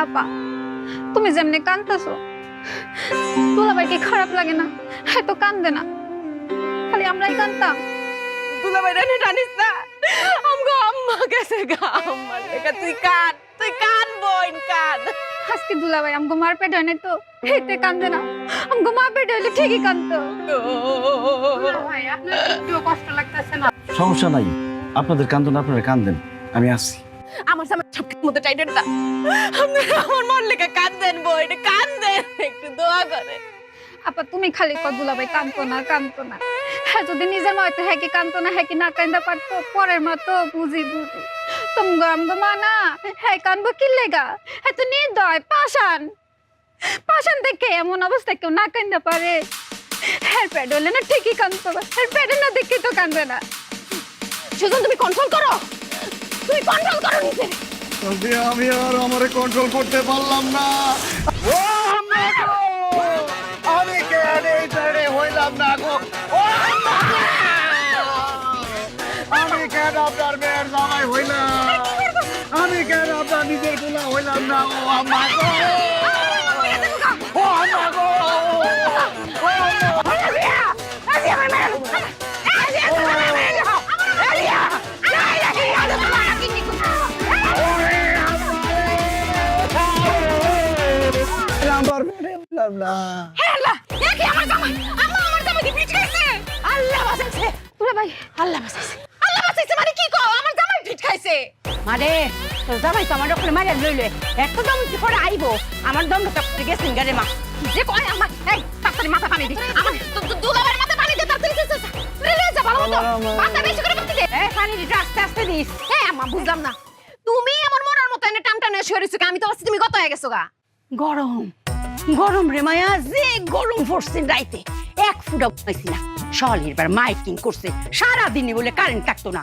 আপা তুমি যেমনি কাঁদতেছো দুলাভাই কি খারাপ লাগে না? হ্যাঁ তো কান্দে না, খালি আমরাই কান্দতাম। দুলাভাই রানি টানিস না, আমগো আম্মা গেছে গা, আম্মা লেখা তুই কান বোন কান। আজকে দুলাভাই আমগো মার পেট হয় নাই তো হেতে কান্দে না, আমগো মা পেট হইলে ঠিকই কান্দতো। ভাই আপনার একটু কষ্ট লাগতেছে না? সমস্যা নাই, আপনাদের কান্দন আপনারা কান্দেন, আমি আসছি। আমার সামনে সবকিছু মতো টাইটেন না, আমার মন লেখা কান্দেন বোন কান্দেন, একটু দোয়া করে। আপা তুমি খালি কত দুলাভাই কান্দতো না। হ্যাঁ যদি নিজের মা হয়তো হ্যাঁ কি কান্দতো না, হ্যাঁ কি না কান্দা পারতো, পরের মা তো বুঝি তুমগো আমগো মা না, হ্যাঁ কানবো কি লেগা? হ্যাঁ তো নির্দয় পাষাণ দেখে এমন অবস্থা কেউ না কান্দা পারে? হ্যাঁ পেট হলে না ঠিকই কান্দতো, হ্যাঁ পেটে না দেখে তো কান্দে না। সুজন তুমি কন্ট্রোল করো নিজে। আমি আর আমারে কন্ট্রোল করতে পারলাম না। ও আম্মা গো, আমি কেন এই ছেড়ে হইলাম না গো? ও আম্মা গো, আমি কেন আপনার মেয়ের জামাই হইলাম? আমি কেন আপনার নিজের গুলা হইলাম না? ও আম্মা গো, ও আম্মা গো, মানে কি কও আমার জামাই পিঠ খাইছে? মানে তোর জামাই তো আমার ওখানে মারিয়া লইলে একদম পরে আইবো, আমার দম কাপড়ে গেছেন গারে মা যে কয় আমার এই তাড়াতাড়ি মাথা পানি দি, আমার দুলাভাইয়ের মাথা পানি দে তাড়াতাড়ি রে যা ভালো মতো মাথা বেশি করে পানি দে। এই পানি দিতে আস্তে আস্তে দিস। হ্যাঁ আম্মা বুঝলাম না, তুমি আমার মরার মতো এনে টানটানে সরিছো, আমি তো ভাবছি তুমি গত হয়ে গেছো গা। গরম রে মায়া, যে গরম পড়ছে রাইতে এক ফুটা পাইছি না। শহরের বার মাইকিং করছে সারাদিনই বলে কারেন্ট থাকতো না,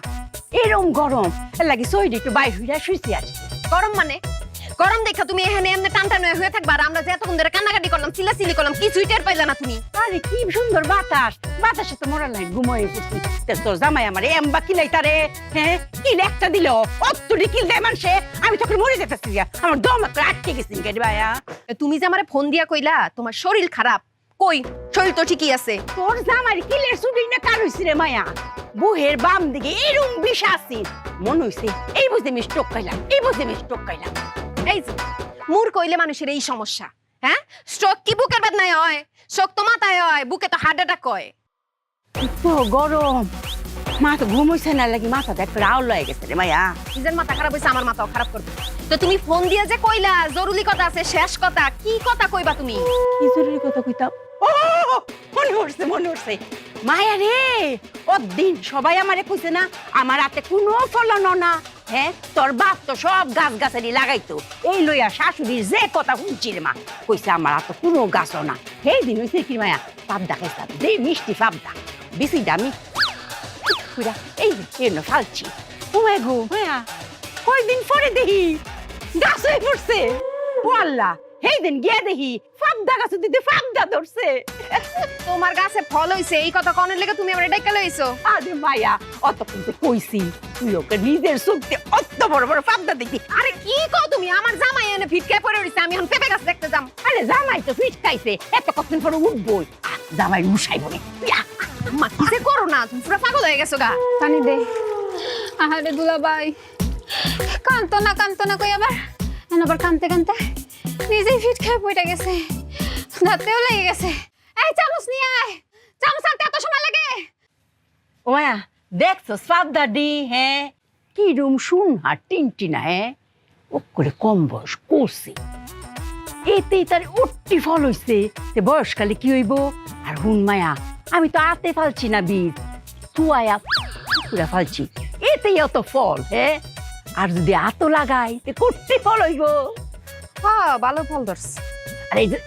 এরম গরম লাগি সইডি একটু বাইর হইয়া শুইছি আজ। গরম মানে গরম দেখা তুমি এখানে এমনি টানটানো হয়ে থাকবা, আর আমরা যে এতক্ষণ ধরে কান্নাকাটি করলাম চিল্লাচিল্লি করলাম কিছুই টের পাইলা না তুমি। আরে কি সুন্দর বাতাসে তো মরা নাই ঘুমোয় পড়ছি। তোর জামাই আমার এমবা কিলাই তারে, হ্যাঁ কিল একটা দিল অতটি কিল দেয় মানুষে, আমি তখন মরে যেতেছি, আমার দম একটা আটকে গেছি গেডি ভাইয়া। তুমি যে আমারে ফোন দিয়া কইলা তোমার শরীর খারাপ, কই শরীর তো ঠিকই আছে। তোর জামাই কিলের শুটিং না কার হইছে রে মায়া, বুহের বাম দিকে এরকম বিষ আছে মনে হইছে এই বুঝে আমি স্ট্রোক খাইলাম, এই যে মুর কইলে মানুষের এই সমস্যা। হ্যাঁ স্ট্রোক কি বুকের বেদনায় হয়? স্ট্রোক তো মাথায় হয়, বুকে তো হার্ট অ্যাটাক হয়। তো গরম মাথা ঘুমোইছে না লাগি মাথা দেখ রাউল হয়ে গেছে রে মায়া। নিজের মাথা খারাপ হইছে আমার মাথাও খারাপ করবে। তো তুমি ফোন দিয়ে যে কইলা জরুরি কথা আছে, শেষ কথা কি কথা কইবা তুমি? কি জরুরি কথা কইতাম? ও মনে উঠছে মায়া রে, ও দিন সবাই আমারে কইছে না আমার হাতে কোনো ফলন না, হ্যাঁ তোর বাপ তো সব গাছ গাছালি লাগাইতো, এই লইয়া শাশুড়ির যে কথা শুনছি রে মা, কইছে আমার হাতে কোনো গাছও না। সেই দিন হইছে কি মায়া পাবদা খাইতাম, যে মিষ্টি পাবদা বেশিটা আমি এই যে ফালছি। ও গো মায়া কয়দিন পরে দেখি গাছ হয়ে পড়ছে, ও আল্লাহ সেই দিন গিয়ে দেখি ফাবদা গাছ দিতে ফাবদা ধরছে। তোমার গাছে ফল হইছে এই কথা কনের লেগে তুমি আমার ডাইকা লইছো? আরে মায়া অত কিন্তু কইছি তুই ওকে নিজের চোখে অত বড় বড় ফাবদা দেখি। আরে কি কও তুমি, আমার জামাই এনে ফিটকায় পড়ে রইছে, আমি এখন পেঁপে গাছ দেখতে যাম। আরে জামাই তো ফিটকাইছে এত কতদিন পরে উঠবই, জামাই উঠাইব না। মা কি যে করো না, তুমি পুরো পাগল হয়ে গেছো গা। পানি দে। আহারে দুলাভাই কান্দতো না কই আবার কানতে নিজেই ফিট খেয়ে পড়ে গেছে, দাঁতেও লেগে গেছে। এই চামচ নিয়ে আয়, চামচ আনতে এত সময় লাগে? ও মায়া দেখছো ফাবদা ডি, হ্যাঁ কি রুম শুন হাট টিনটিনা, হ্যাঁ ও করে কম বয়স করছে এতেই তার উঠতি ফল হইছে, তে বয়সকালে কি হইব? আর হুন মায়া আমি তো আতে ফালছি না বীজ, তুয়ায়া পুরা ফালছি, এতেই অত ফল, হ্যাঁ আর যদি আতো লাগাই তে করতে ফল হইব। হ্যাঁ ভালো ফল ধরছে। আরে এই যে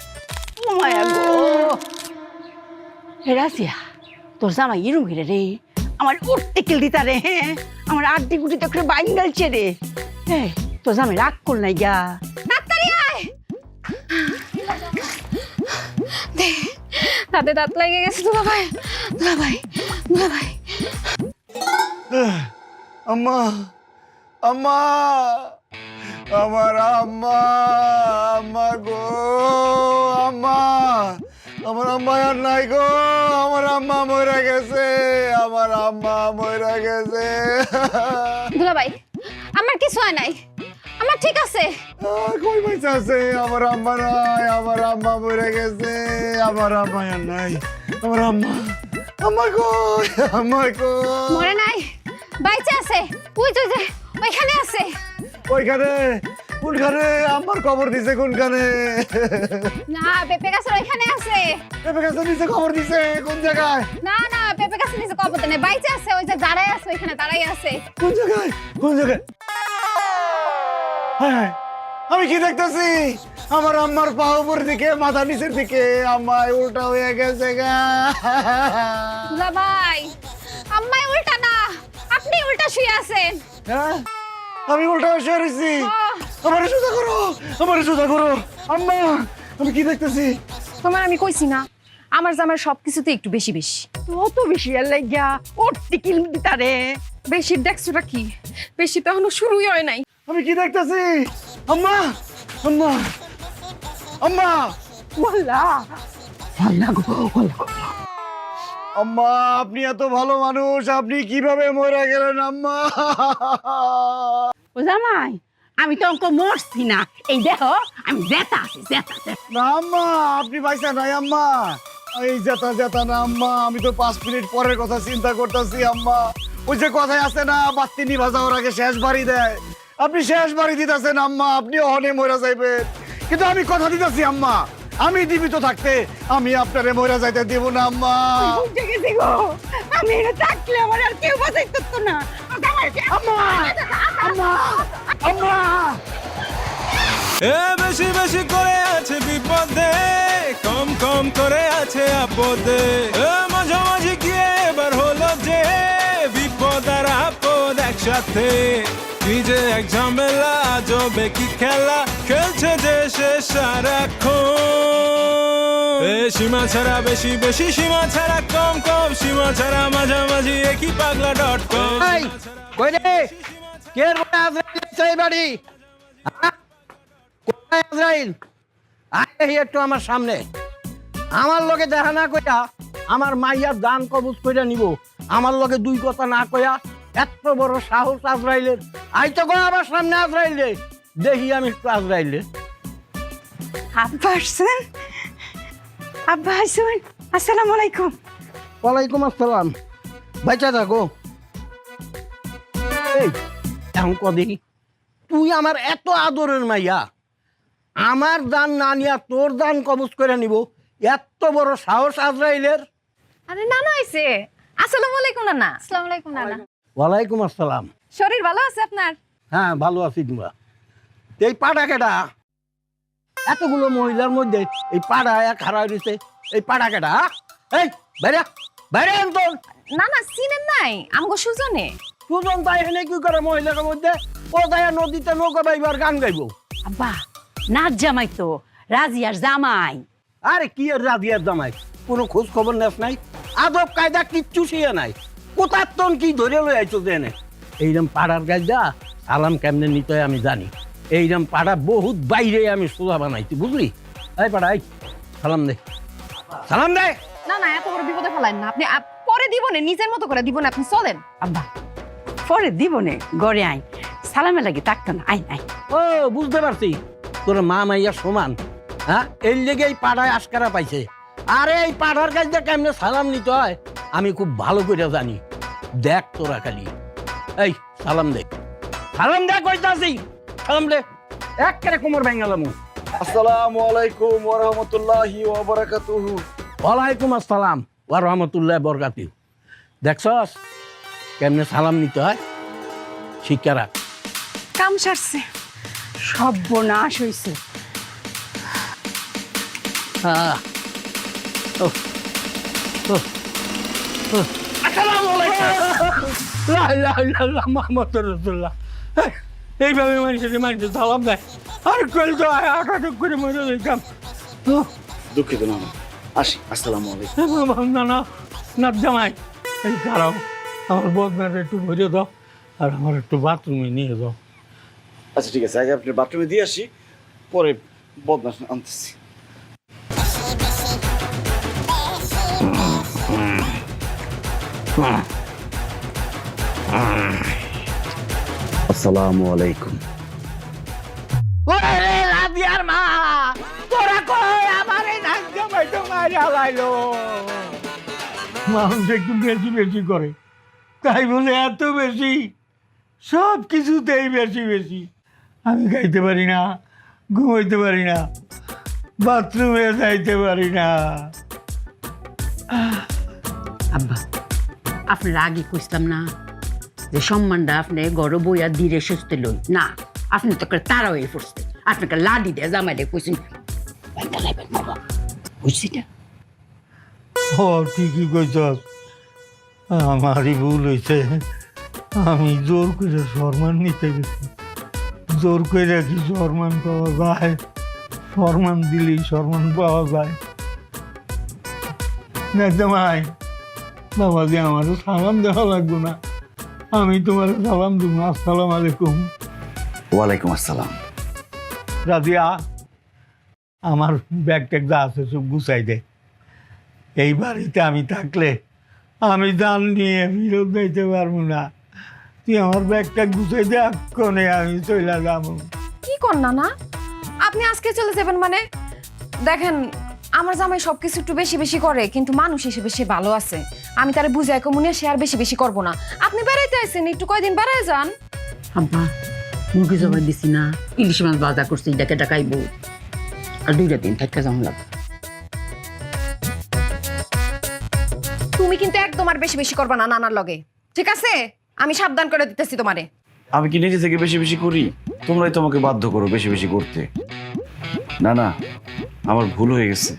মায়া গো হে রাজিয়া, তোর জামাই এরম ঘিরে রে আমার উঠতে কিল দিতা রে, হ্যাঁ আমার আড্ডি গুটি তো করে বাইন গালছে রে। হ্যাঁ তোর জামাই রাগ কর নাই গা, তাড়াতাড়ি আয়। দাঁতে দাঁত লেগে গেছে দুলাভাই। আম্মা, আম্মা, আমার আম্মা। আমার আম্মা আর নাই গো, আমার আম্মা মরে গেছে, আমার আম্মা মরে গেছে। দুলাভাই আমার কিছু হয় নাই, আমার ঠিক আছে। কই বাইচা আছে? আমার আম্মা নাই, আমার আম্মা মরে গেছে, আমার আম্মা আর নাই, আমার আম্মা, আম্মা কই, আম্মা কই? মরে নাই, বাইচে আছে, ওই যে ওইখানে আছে। ওইখানে? কোনখানে? আমার কবর দিছে কোনখানে? না পেঁপে গাছের ওইখানে আছে। পেঁপে গাছের নিচে কবর দিছে? কোন জায়গায়? না না পেঁপে গাছের নিচে কবর নেই, বাইচে আছে, ওই যে দাঁড়াই আছে ওইখানে দাঁড়াই আছে। কোন জায়গায়? কোন জায়গায়? হায় হায়, আমি কি দেখতেছি? আমার আম্মার পা উপরের দিকে, মাথা নিচের দিকে, আম্মায় উল্টা হয়ে গেছে গা। দুলাভাই আম্মাই উল্টা না, আপনি উল্টা শুয়ে আছেন। হ্যাঁ, আমি উল্টা হয়ে রয়েছি। আমারে সোজা করো, আমারে সোজা করো। আম্মা, আমি কি দেখতেছি? তোমার আমি কইছি না আমার জামার সবকিছুতে একটু বেশি বেশি। কত বেশি এর লাগিয়া ওরটি কিল দিতারে। বেশির দেখছোটা কি? বেশি তো এখনো শুরুই হয় নাই। আমি কি দেখতেছি? আম্মা, আম্মা, আম্মা, বললা বললা গো বললা। আম্মা, আপনি এত ভালো মানুষ, আপনি কিভাবে মরে গেলেন আম্মা? ও জামাই আমি তো অঙ্ক মরছি না, এই দেখো আমি জেতা আছি জেতা। না আম্মা, আপনি পাইছেন নাই আম্মা। এই জেতা জেতা না আম্মা, আমি তো 5 মিনিট পরের কথা চিন্তা করতেছি আম্মা। ওই যে কথায় আছে না, বাতি নিভা যাওয়ার আগে শেষ বাড়ি দেয়, আপনি শেষ বাড়ি দিতেছেন আম্মা। আপনি অহনে মরে যাইবেন, কিন্তু আমি কথা দিতেছি আম্মা, আমি জীবিত থাকতে আমি আপনারে মরে যাইতে দিব না আম্মা। বুঝে গেছি গো, আমি এটা থাকলে আমার আর কেউ বাঁচাইতে তো না। আম্মা, আম্মা, আম্মা। এ বেশি বেশি করে আছে বিপদে, কম কম করে আছে আপদে। এ মাঝামাঝি গিয়ে এবার হলো যে বিপদ আর আপদ একসাথে। কি যে এক ঝামেলা, আজবে কি খেলা খেলছে যে সে সারাক্ষণ। এ সীমা ছাড়া বেশি বেশি, সীমা ছাড়া কম কম, সীমা ছাড়া মাঝামাঝি একই পাগলা .com। কই রে কে বলে আজরাইল সেই বাড়ি? কোথায় আজরাইল? আয় একটু আমার সামনে। আমার লগে দেখা না কইয়া আমার মাইয়ার দান কবজ কইরা নিব, আমার লগে দুই কথা না কইয়া এত বড় সাহস আজরাইলের। আই তো কই আমার সামনে আজরাইল রে, দেখি আমি একটু আজরাইল রে। আব্বা আসছেন? আব্বা আসছেন? আসসালামু আলাইকুম। ওয়ালাইকুম আসসালাম। বাইচা থাকো। এই এখন কদি তুই আমার এত আদরের মাইয়া, আমার দান না নিয়া তোর দান কবজ করে নিব, এত বড় সাহস আজরাইলের? আরে নানা আইছে। আসসালামু আলাইকুম নানা। আসসালামু আলাইকুম নানা। ওয়ালাইকুম আসসালাম। শরীর ভালো আছে আপনার? হ্যাঁ ভালো আছি। তোমরা এই পাড়া কেডা? এতগুলো মহিলার মধ্যে এই পাড়া এক হারা দিছে, এই পাড়া কেডা? এই বাইরে বাইরে তোর নানা চিনেন নাই আমগো সুজনে? সুজন তাই এখানে কি করে মহিলার মধ্যে? ও তাই নদীতে নৌকা বাইবার গান গাইবো। আব্বা নাচ জামাই তো, রাজিয়ার জামাই। আরে কি আর রাজিয়ার জামাই, কোনো খোঁজ খবর নেস নাই, আদব কায়দা কিচ্ছু শিয়ে নাই। কোথার তন কি ধরে লই আইছো জেনে? এইরকম পাড়ার কায়দা সালাম কেমনে নিতে হয় আমি জানি। এইরকম পাড়া বহুত বাইরে আমি সোজা বানাইছি, বুঝলি? এই পাড়া এই সালাম দে, সালাম দে। না না এত বড় বিপদে ফেলাইন না আপনি। পরে দিব না, নিজের মতো করে দিব না, আপনি চলেন। আব্বা পরে দিব না, গড়ে আই সালামে লাগে তাকতো না। I I. ও বুঝতে পারছি, তোর মা মাইয়া সমান। হ্যাঁ, এর লেগে এই পাড়ায় আশকারা পাইছে। আরে এই পাড়ার কাছে কেমনে সালাম নিতে হয় আমি খুব ভালো করে জানি। দেখ তোরা খালি, এই সালাম দে, সালাম দে কইতাছি, সালাম দে। এক করে কোমর ভেঙালাম। আসসালামু আলাইকুম ওয়া রাহমাতুল্লাহি ওয়া বারাকাতুহু। ওয়ালাইকুম আসসালাম ওয়া রাহমাতুল্লাহি ওয়া বারাকাতুহু। দেখছস কেমনে সালাম নিতে হয়? শিক্ষা রাখ। কাম সারছে, সর্বনাশ হইছে। হ্যাঁ, আসসালামু আলাইকুম। লা ইলাহা ইল্লাল্লাহ মুহাম্মাদুর রাসূলুল্লাহ। এইভাবে মানুষের সালাম দেয়, আর কল তো আটাটুক করে মরে যাইতাম। দুঃখিত না, আসি। আসসালামু আলাইকুম। না না না জামাই, এই দাঁড়াও, আমার বদনাটা একটু ভরে দাও আর আমার একটু বাথরুমে নিয়ে যাও। আচ্ছা ঠিক আছে, আগে আপনি বাথরুমে দিয়ে আসি, পরে বদনা আনতেছি। আসসালামু আলাইকুম। ওরে রাদিয়ার মা, তোরা কই আমার এই নাক জামাই তো মারিয়া লাইলো। মানুষ একটু বেশি বেশি করে, তাই বলে এত বেশি, সব কিছুতেই বেশি বেশি। আমি খাইতে পারি না, ঘুমাইতে পারি না, বাথরুমে যাইতে পারি না। আব্বা আপনার আগে কইতাম না যে সম্মানটা আপনি গড় বইয়া ধীরে সুস্থ লই না, আপনি তো তারা হয়ে পড়ছে, আপনাকে লাডি দিয়ে জামাইলে কইছেন বুঝছি না। ও ঠিকই কইছস, আমারই ভুল হয়েছে। আমি জোর করে সম্মান নিতে গেছি। জোর করে কি সম্মান পাওয়া যায়? সম্মান দিলেই সম্মান পাওয়া যায়। জামাই বাবাজি, আমারও সালাম দেওয়া লাগবে না? আমি তোমার সালাম দিব। আসসালামু আলাইকুম। ওয়ালাইকুম আসসালাম। রাজিয়া, আমার ব্যাগ ট্যাগ যা আছে সব গুছাই দে। এই বাড়িতে আমি থাকলে আমি জান নিয়ে ফিরত দিতে পারবো না। তুই আমার ব্যাগ ট্যাগ গুছাই দে, এক্ষণে আমি চলে যাবো। কি কর না আপনি আজকে চলে যাবেন মানে? দেখেন, আমার জামাই সবকিছু একটু বেশি বেশি করে, কিন্তু মানুষ হিসেবে সে ভালো আছে। আমি তারে বুঝাই কমুনে সে আর বেশি বেশি করবো না। আপনি বেড়াইতে আসেন, একটু কয়দিন বেড়ায় যান। আব্বা মুরগি জবাই দিছি না, ইলিশ মাছ বাজার করছি, ডাকে ডাকাইবো, আর 2 দিন থাকা যাওয়া লাগবে। তুমি কিন্তু একদম আর বেশি বেশি করবা না নানার লগে, ঠিক আছে? আমি সাবধান করে দিতেছি তোমারে। আমি কি নিজে থেকে বেশি বেশি করি? তোমরাই তোমাকে বাধ্য করো বেশি বেশি করতে। না না, আমার ভুল হয়ে গেছে,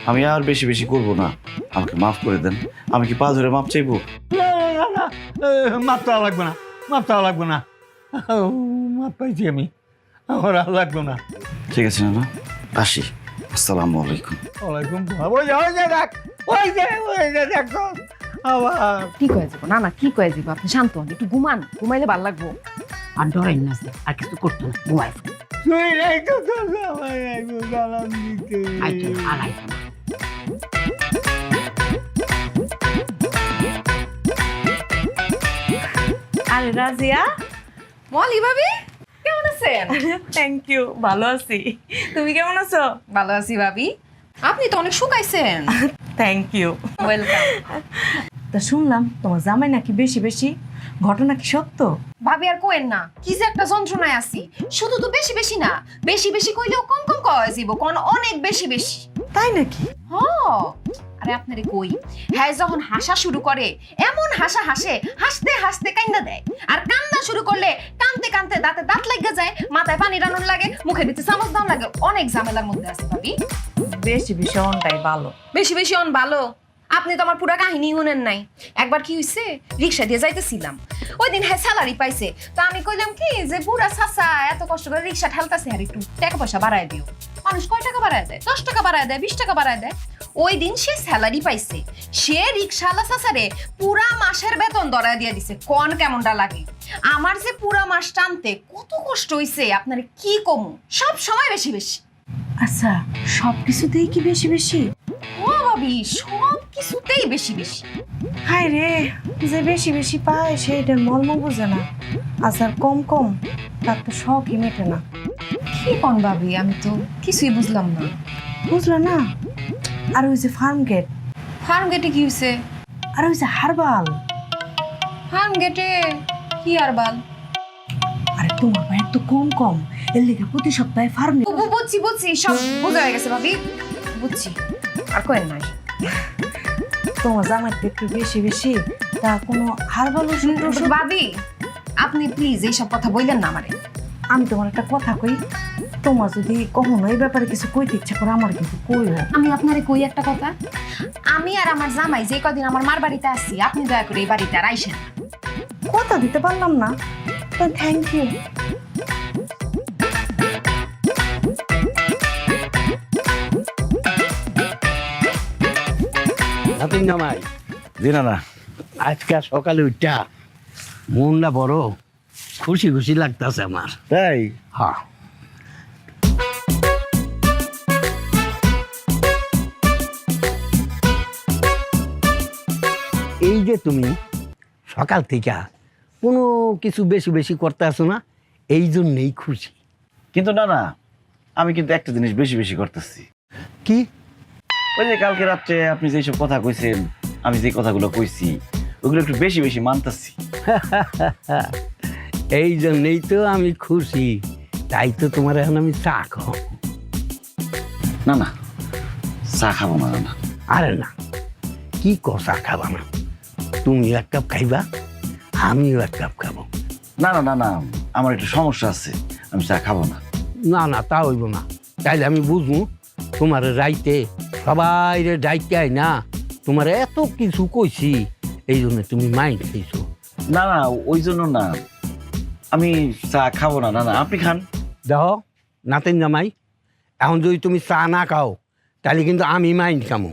আমি আর বেশি বেশি করব না। আমাকে মাফ করে দেন। আমি কি পা ধরে মাপ চাইবো? মাপ চাওয়া লাগবে না, মাপ চাওয়া লাগবে না। মাপ পাইছি আমি, আমার আর লাগবে না। ঠিক আছে না, আসি। আসসালামু আলাইকুম। ওয়ালাইকুম সালাম। ওই যে দেখ, ওই যে দেখো আবার। কি কয়ে যাবো না কি কয়ে যাবো? আপনি শান্ত হন, একটু ঘুমান, ঘুমাইলে ভালো লাগবো। আর ডরাই না, আর কিছু করতো না, ঘুমাই তুই নাই তো তোর জামাই একটু সালাম দিতে। আইতো আলাই। আরে রাজিয়া, মলি ভাবি, কেমন আছেন? থ্যাংক ইউ, ভালো আছি। তুমি কেমন আছো? ভালো আছি ভাবি। আপনি তো অনেক শুকাইছেন। Thank you. ওয়েলকাম। তা শুনলাম তোমার জামাই নাকি বেশি বেশি, ঘটনা কি সত্য? ভাবি আর কোয়েন না, কি যে একটা যন্ত্রণায় আছি। শুধু তো বেশি বেশি না, বেশি বেশি কইলেও কম কম কয় যাইব, কোন অনেক বেশি বেশি। তাই নাকি? আরে আপনারে কই, হ্যাঁ যখন হাসা শুরু করে এমন হাসা হাসে, হাসতে হাসতে কান্দা দেয়। আর কান্দা শুরু করলে কানতে কানতে দাঁতে দাঁত লাগা যায়, মাথায় পানি টানুন লাগে, মুখে দিতে চামচ দাম লাগে। অনেক ঝামেলার মধ্যে আছে ভাবি। বেশি বেশি অনটাই ভালো। বেশি বেশি অন ভালো? আপনি তো আমার পুরা কাহিনী শুনেন নাই। একবার কি হইছে, রিক্সা দিয়ে যাইতেছিলাম, ওই দিন হ্যাঁ স্যালারি পাইছে। তো আমি কইলাম কি যে বুড়া চাচা এত কষ্ট করে রিক্সা ঠেলতেছে, আর একটু টাকা পয়সা বাড়ায় দিও। মানুষ কয় টাকা বাড়ায় দেয়? 10 টাকা বাড়ায় দেয়, 20 টাকা বাড়ায় দেয়। ওই দিন সে স্যালারি পাইছে, সে রিক্সাওয়ালা চাচারে পুরা মাসের বেতন ধরায় দিয়ে দিছে। কোন কেমনটা লাগে? আমার যে পুরা মাস টানতে কত কষ্ট হইছে আপনারে কি কমু। সব সময় বেশি বেশি। আচ্ছা, সব কিছুতেই কি বেশি বেশি? ও ভাবি, সব কিছুতেই বেশি বেশি। হায় রে, যে বেশি বেশি পায় সেইটার মর্ম বোঝে না। আচ্ছা, কম কম তার তো শখই মেটে না। কি কোন ভাবি, আমি তো কিছুই বুঝলাম না। বুঝলা না? আর ওই যে ফার্ম গেট, ফার্ম গেটে কি হইছে? আর ওই যে হারবাল। ফার্ম গেটে কি আর বাল? আরে তোমার ভাই তো কম কম, এর লেগে প্রতি সপ্তাহে ফার্মে। বুঝছি বুঝছি, সব বোঝা হয়ে গেছে ভাবি, বুঝছি। আর কোয়েন নাই। তোমার জামাই তো একটু বেশি বেশি, তা কোনো হারবাল ওষুধ টষুধ? ভাবি আপনি প্লিজ এইসব কথা বললেন না আমারে। আমি তোমার একটা কথা কই, তোমার যদি কখনো এই ব্যাপারে কিছু কইতে ইচ্ছা করে আমার কিন্তু কইও। আমি আপনারে কই একটা কথা, আমি আর আমার জামাই যে কদিন আমার মার বাড়িতে আসছি, আপনি দয়া করে এই বাড়িতে আর আইসেন। কথা দিতে পারলাম না, তো থ্যাংক ইউ। নাতিন জামাই, জি না না, আজকে সকালে উঠা মনটা বড় খুশি খুশি লাগতেছে আমার। তাই? হ্যাঁ, এই যে তুমি সকাল থেকে কোনো কিছু বেশি বেশি করতে আসো না, এই জন্যেই খুশি। কিন্তু না না, আমি কিন্তু একটা জিনিস বেশি বেশি করতেছি। কি? ওই যে কালকে রাত্রে আপনি যেসব কথা কইছেন, আমি যে কথাগুলো কইছি ওগুলো একটু বেশি বেশি মানতেছি। এই জন্যেই তো আমি খুশি, তাই তো তোমার এখন আমি চা খাও। না না, চা খাবো না না। আরে না, কি চা খাবা না? তুমি এক কাপ খাইবা, আমিও এক কাপ খাবো। না না না না, আমার একটু সমস্যা আছে, আমি চা খাবো না। না না, তা হইব না। তাইলে আমি বুঝবো তোমার রাইতে সবাই ডাইকাই না, তোমার এত কিছু কইছি, এই জন্য তুমি মাইন্ড খেয়েছো। না না, ওই জন্য না, আমি চা খাবো না। না না, আপনি খান। দেখো নাতেন জামাই, এখন যদি তুমি চা না খাও তাহলে কিন্তু আমি মাইন্ড খামো।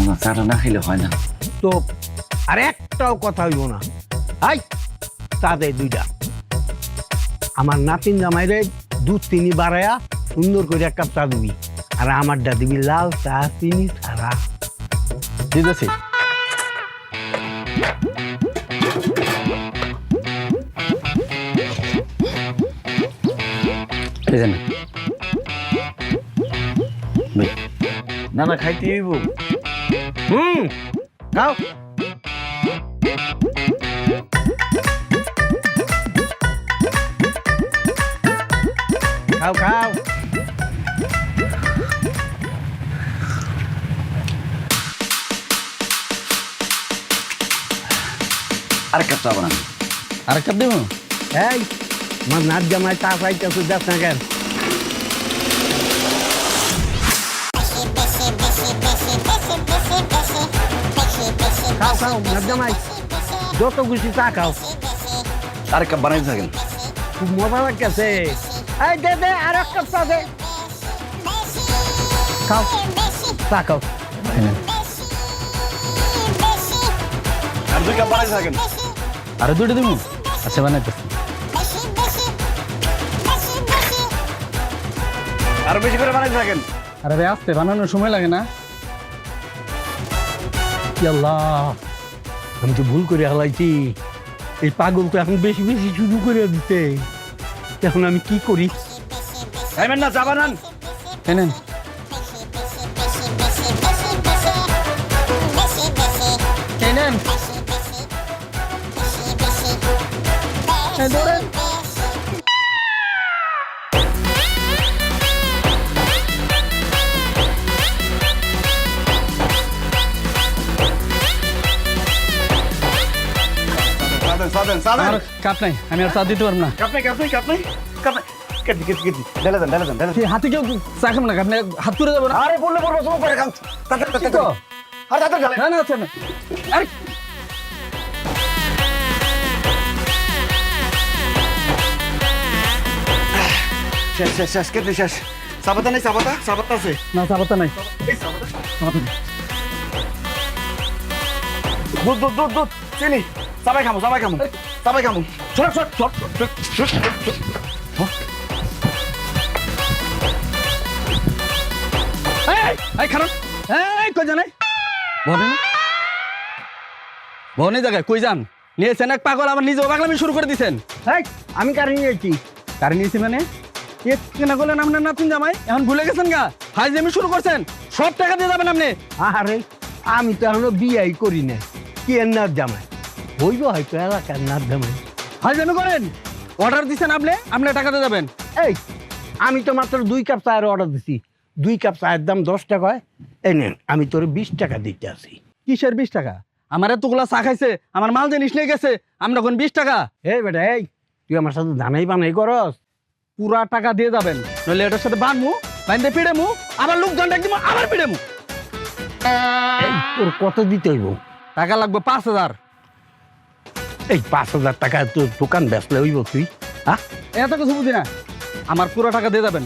না, চাটা না খেলে হয় না। তো আর একটাও কথা হইব না। হাই, চা দে দুইটা। আমার নাতিন জামাইরে দুধ চিনি বাড়ায়া সুন্দর করে এক কাপ চা দিবি, আর আমারটা দিবি লাল চা চিনি ছাড়া। ঠিক আছে। না না, খাইতে হইব। খাও। খাও খাও। আরেক কাপ চা বানান। আরেক কাপ দেবো? এই আমার নাচ জামাই চা খাইতেছে, দেখ না কেন? খাও খাও নাচ জামাই, যত খুশি চা খাও। আরেক কাপ বানাইতে থাকেন। খুব মজা লাগতেছে। এই দে দে আর এক কাপ চা দে। খাও চা খাও। আর 2 কাপ বানাইতে থাকেন। আরো দুটো দেবো? আচ্ছা বানাইতেছি। আরো বেশি করে বানাইতে থাকেন। আরে ভাই আসতে বানানোর সময় লাগে না? আল্লাহ, আমি তো ভুল করে হালাইছি। এই পাগল তো এখন বেশি বেশি শুরু করে দিতে, এখন আমি কি করি? খাইবেন না, চা বানান। কেনেন? কেনেন? ধরেন। সাদেন সাদেন আমার কাপ নাই, আমি আর চা দিতে পারবো না। কাপ নাই কাপ নাই কাপ নাই কাপ নাই। কেটে কেটে কেটে ঢেলে দেন ঢেলে দেন ঢেলে দেন। হাতে কেউ চা খাবো না, আপনি হাত তুলে যাবো না? আরে বললে বলবো, সব করে খান। তাতে কি তাতে তো? আর তাতে ঢেলে। না না আচ্ছা না। আরে শেষ শেষ শেষ, কেটে শেষ। সাবাতা নেই, সাবাতা সাবাতা আছে। না চা পাতা নাই। এই সাবাতা। পাতা নেই। দুধ দুধ দুধ দুধ চিনি। সবাই খামো সবাই খামো সবাই খামো। ছোট ছোট ছোট ছোট ছোট। এই খারাপ, এই কই জানাই ভবনে ভবনে জায়গায় কই যান? নিয়েছেন এক পাগল, আবার নিজেও পাগলামি শুরু করে দিচ্ছেন। এই, আমি কারে নিয়েছি? কারে নিয়েছি মানে? কেনা করলেন আপনার নাতিন জামাই, এখন ভুলে গেছেন গা? ফাইজলামি শুরু করছেন, সব টাকা দিয়ে যাবেন আপনি। আরে আমি তো এখনো বিয়াই করি না, কি এর নাচ জামাই হইব হয়তো এলাকার নাচ জামাই। ফাইজলামি করেন। অর্ডার দিচ্ছেন আপনি, আপনি টাকা দিয়ে যাবেন। এই, আমি তো মাত্র 2 কাপ চায়ের অর্ডার দিছি। 2 কাপ চায়ের দাম 10 টাকা হয়। এই নেন, আমি তোর 20 টাকা দিতে আছি। কিসের 20 টাকা? আমার এতগুলা চা খাইছে, আমার মাল জিনিস নিয়ে গেছে, আমরা এখন 20 টাকা? এই বেটা, এই তুই আমার সাথে ধানাই বানাই করস? পুরা টাকা দিয়ে যাবেন, নইলে এটার সাথে বানমু, বাইন্দে পিড়েমু, আবার লোকজন ডাক দিব, আবার পিড়েমু। এই, তোর কত দিতে হইব? টাকা লাগবে 5000। এই 5000 টাকা তোর দোকান বেচলে হইব তুই? হ্যাঁ, এত কিছু বুঝি না, আমার পুরো টাকা দিয়ে যাবেন,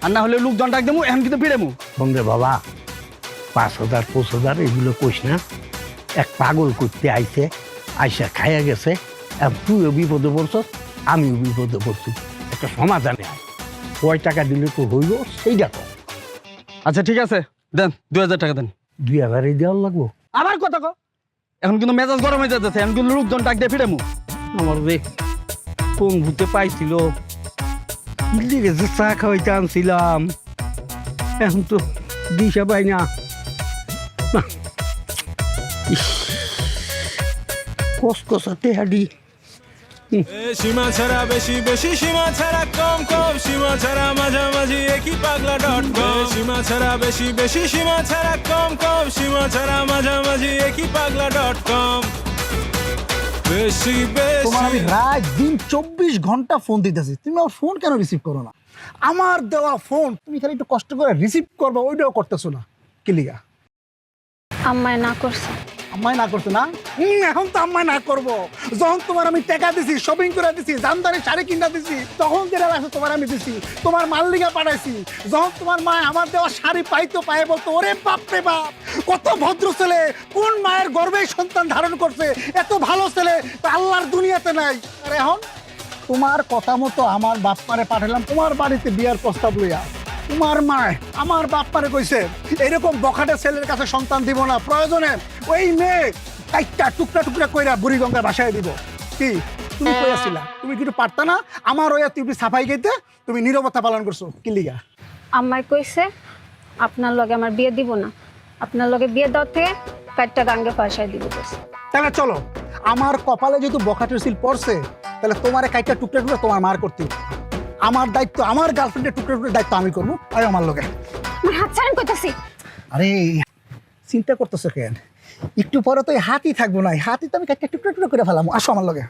আর না হলে লোকজন ডাক দেবো, এখন কিন্তু পিড়েমু। বন্ধে বাবা, 5000 5000 এগুলো কইস না। এক পাগল করতে আইছে, আইসা খাইয়া গেছে, আর তুইও বিপদে পড়ছস, আমিও বিপদে পড়ছি। একটা সমাধানে আয়। কয় টাকা দিলে তো হইব সেইটা কর। আচ্ছা ঠিক আছে, দেন 2000 টাকা দেন। 2000 দেওয়ার লাগবো? আবার কত কো? এখন কিন্তু মেজাজ গরম হয়ে যাচ্ছে, এখন কিন্তু লোকজন ডাক দিয়ে ফিরেমু। আমার রে কোন ভূতে পাইছিল, দিকে যে চা খাওয়াইতে আনছিলাম, এখন তো দিশা পাই না। না, ইস, কসকসাতে হাডি। সীমা ছাড়া বেশি বেশি, সীমা ছাড়া কম কম, সীমা ছাড়া মাঝামাঝি একই পাগলা .com। সীমা ছাড়া বেশি বেশি, সীমা ছাড়া কম কম, সীমা ছাড়া মাঝামাঝি একই পাগলা .com। বেশি তোমার আমি বেশি রাত দিন 24 ঘন্টা ফোন দিতেছি, তুমি আমার ফোন কেন রিসিভ করো না? আমার দেওয়া ফোন তুমি খালি একটু কষ্ট করে রিসিভ করবা, ওইটাও করতেছো না। কি লিগা? আম্মায় না করছে। আম্মাই না করতে না? এখন তো আম্মাই না করবো। যখন তোমার আমি টাকা দিছি, শপিং করে দিছি, জামদানি শাড়ি কিনা দিছি, তখন যেটা লাগছে তোমার আমি দিছি, তোমার মাল্লিকা পাঠাইছি। যখন তোমার মা আমার দেওয়া শাড়ি পাইতো, পায়ে বলতো ওরে বাপ রে বাপ, কত ভদ্র ছেলে, কোন মায়ের গর্ভে সন্তান ধারণ করছে, এত ভালো ছেলে তো আল্লাহর দুনিয়াতে নাই। আর এখন তোমার কথা মতো আমার বাপ মারে পাঠালাম তোমার বাড়িতে বিয়ার প্রস্তাব লইয়া। তোমার মা আমার বাপ মারে কইছে এরকম বখাটে ছেলের কাছে সন্তান দিব না, প্রয়োজনে ওই মেয়ে একটা টুকরা টুকরা কইরা বুড়িগঙ্গা বাসায় দিব। কি তুমি কইয়াছিলা? তুমি কিন্তু পারতা না আমার ওয়া তুমি সাফাই গাইতে, তুমি নীরবতা পালন করছো। কি লিগা? আম্মাই কইছে আপনার লগে আমার বিয়ে দিব না, আপনার লগে বিয়ে দাও থেকে কাটটা গাঙ্গে ফাঁসাই দিব কইছে। তাহলে চলো, আমার কপালে যেহেতু বখাটের সিল পড়ছে, তাহলে তোমার কাইটা টুকরা টুকরা তোমার মার করতে হবে। আমার দায়িত্ব, আমার গার্লফ্রেন্ডের টুকরা টুকরা দায়িত্ব আমি করবো। আর আমার লগে আমার হাত ছাড়েন কইতাছি। আরে চিন্তা করতেছো কেন? একটু পরে তো এই হাতই থাকবো না, এই হাতই তো আমি একটা টুকরো টুকরো করে ফেলাম। আসো আমার লগে।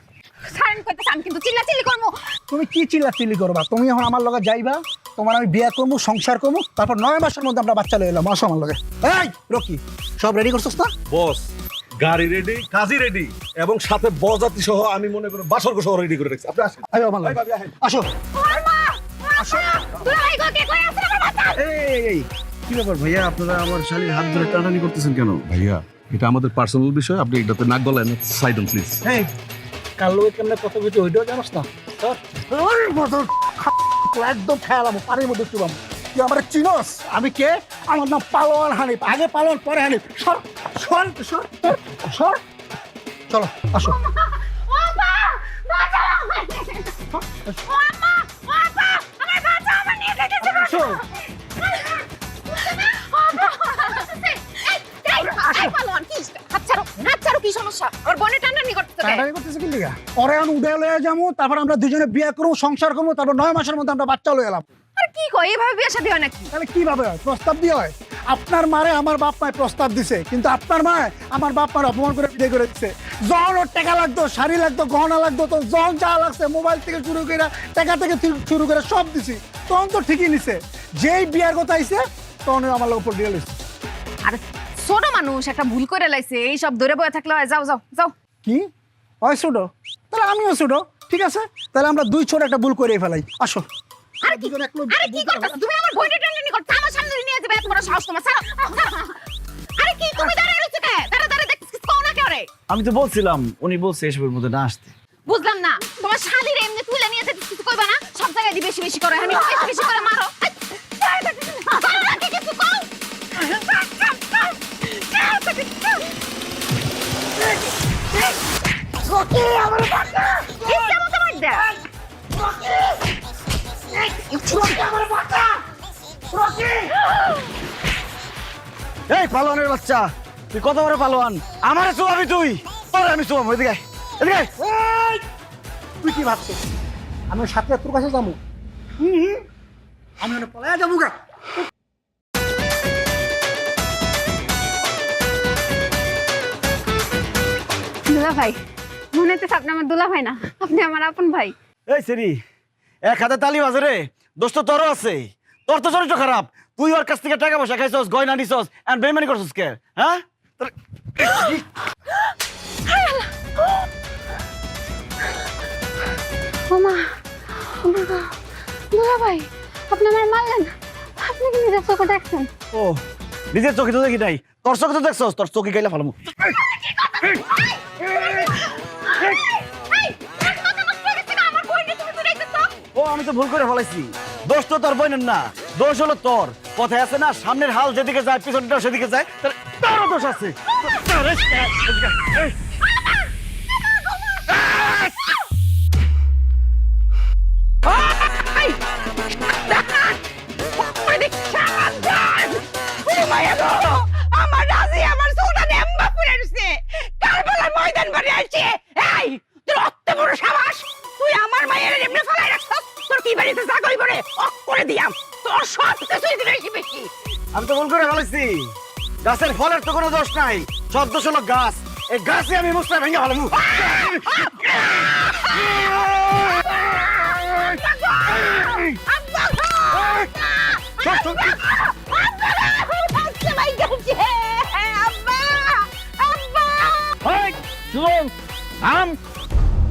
ছাড়েন কইতাছি, আমি কিন্তু চিল্লাচিল্লি করবো। তুমি কি চিল্লাচিল্লি করবা? তুমি এখন আমার লগে যাইবা, তোমার আমি বিয়ে করবো, সংসার করবো, তারপর 9 মাসের মধ্যে আমরা বাচ্চা লয়ে এলাম। আসো আমার লগে। এই রকি, সব রেডি করছস না? বস গাড়ি রেডি, কাজী রেডি, এবং সাথে বরযাত্রী সহ আমি মনে করি বাসর সহ রেডি করে রাখছি। আপনি আসেন। আয় আমার লগে। আসো। দুলাভাই গো কে কই আছে আমার বাচ্চা? এই কি ব্যাপার ভাইয়া, আপনারা আমার শালীর হাত ধরে টানাটানি করতেছেন কেন? ভাইয়া এটা আমাদের পার্সোনাল বিষয়, আপনি এটাতে নাক গলায় না, সাইড অন প্লিজ। এই কাল লগে কেমনে কথা কইতে ওইটাও জানোস না? ওর বদল একদম খেয়ালাম পানির মধ্যে চুবাম। তুই আমার চিনস? আমি কে? আমার নাম পালোয়ান হানিফ। আগে পালোয়ান পরে হানিফ। সর সর সর সর। চলো আসো। ওপা বাঁচাও আমায়। ওপা ওপা আমার বাচ্চা আমার নিয়ে গেছে। আসো। কি সমস্যা? ওর বনে টানানি করতেছে। টাটাই করতেছে কি লিগা? ওরে আমি উড়ে লয়ে যাবো, তারপর আমরা দুজনে বিয়ে করবো, সংসার করবো, তারপর 9 মাসের মধ্যে আমরা বাচ্চা লয়ে এলাম। আর কি কয়, এভাবে বিয়ে শাদী হয় নাকি? তাহলে কিভাবে হয়? প্রস্তাব দিয়ে হয়? আপনার মারে আমার বাপ মায় প্রস্তাব দিছে, কিন্তু আপনার মা আমার বাপ মার অপমান করে বিয়ে করে দিচ্ছে। যখন ওর টাকা লাগতো, শাড়ি লাগতো, গহনা লাগতো, তো যখন যা লাগছে মোবাইল থেকে শুরু করে টাকা থেকে শুরু করে সব দিছি, তখন তো ঠিকই নিছে। যেই বিয়ার কথা আইছে তখন আমার লোক উপর দিয়ে লইছে। আর ছোট মানুষ একটা ভুল করে লাইছে, এই সব ধরে বয়ে থাকলে হয়। যাও যাও যাও। কি হয় ছোট? তাহলে আমিও ছোট, ঠিক আছে? তাহলে আমরা দুই ছোট একটা ভুল করে ফেলাই। আসো। আরে কি করতেছ তুমি? আমার বইটা টানানি করতে আমার সামনে নিয়ে যাবে, এত বড় সাহস তোমার? ছাড়ো, ছাড়ো। আরে কি তুমি দাঁড়ায় রইছো কে? দাঁড়া দেখছিস কোন না করে? আমি তো বলছিলাম, উনি বলছে এসবের মধ্যে না আসতে। বুঝলাম না, তোমার শালীর এমনি তুলে নিয়ে যেতে কিছু কইবা না? সব জায়গায় দি বেশি বেশি করে, আমি বেশি বেশি করে মারো। করো না, কি কিছু কও? রকি আমার বাচ্চা ইচ্ছা মতো মার দে। এই পালোয়ানের বাচ্চা, তুই কত বড় পালোয়ান? আমারে চুয়াবি তুই? তোরে আমি চুয়াম। এদিকে আয়, এদিকে আয়। এই, তুই কি ভাবছিস আমি ওর সাথে তোর কাছে যাবো? আমি ওখানে পলায়া যাবো গা। দুলাভাই মনে হচ্ছে আপনি আমার দুলাভাই না, আপনি আমার আপন ভাই। এই সেরি, এক হাতে তালি বাজে রে, দোস্ত তোরও আছে। তোর তো চরিত্র খারাপ, তুই ওর কাছ থেকে টাকা পয়সা খাইছস, গয়না নিছস, আর বেইমানি করছস কে? হ্যাঁ ওমা দুলাভাই, আপনি আমার মারলেন? আপনি কি নিজের চোখে দেখছেন? ও নিজের চোখে তো দেখি নাই, তোর চোখে তো দেখছস, তোর চোখে গাইলে ভালো। ও আমি তো ভুল করে ফেলাইছি, দোষ তো তোর বোনের না, দোষ হলো তোর। কথায় আছে না, সামনের হাল যেদিকে যায় পিছনটাও সেদিকে যায়। তোর দোষ আছে আমার রাজি আমার সুলতান এম্বা পুরে দিছে কারবালার ময়দান বাড়ি আইছে এই তোর অত বড় সাহস তুই আমার মায়ের এমনি ফলাই রাখছস তোর কি বাড়িতে জাগই করে অক করে দিয়াম তোর সব কিছুই বেশি বেশি আমি তো ভুল করে ফেলেছি গাছের ফলের তো কোনো দোষ নাই সব দোষ হলো গাছ এই গাছে আমি মুসলা ভেঙে ফেলাম